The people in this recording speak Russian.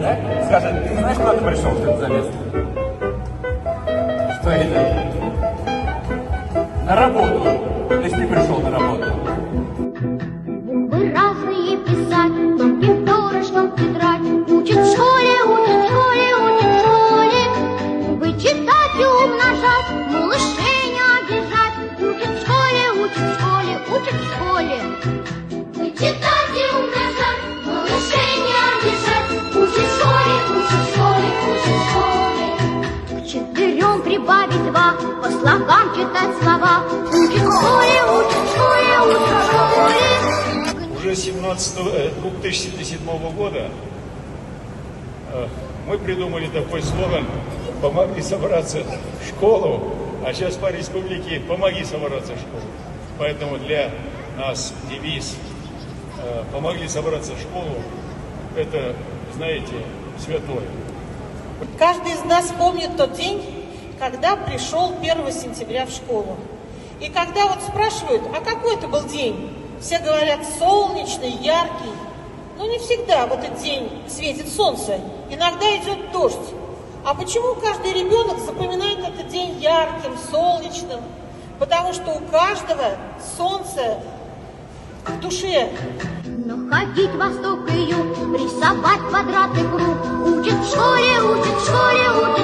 Да? Скажи, ты знаешь, куда ты пришел в этот залез? Что это? На работу. То есть ты пришел на работу. Буквы разные писать, тонким перышком тетрадь. Учат в школе, учат в школе, учат в школе. Вычитать и умножать, малышей не обижать. Учат в школе, учат в школе, учат в школе. Вычитать и умножать, малышей не обижать. Учат в школе, учат в школе, учат в школе. К 4 прибавить 2, по слогам читать слова. Учат в школе, учат в школе, учат в школе. Уже с 2007 года мы придумали такой слоган «Помогли собраться в школу», а сейчас по республике «Помоги собраться в школу». Поэтому для нас девиз «Помогли собраться в школу» – это, знаете, святое. Каждый из нас помнит тот день, когда пришел 1 сентября в школу. И когда вот спрашивают, а какой это был день? Все говорят, солнечный, яркий. Но не всегда в этот день светит солнце. Иногда идет дождь. А почему каждый ребенок запоминает этот день ярким, солнечным? Потому что у каждого солнце в душе. Но ходить в восток и юг, рисовать квадрат и круг. Учат в школе, учат в школе, учат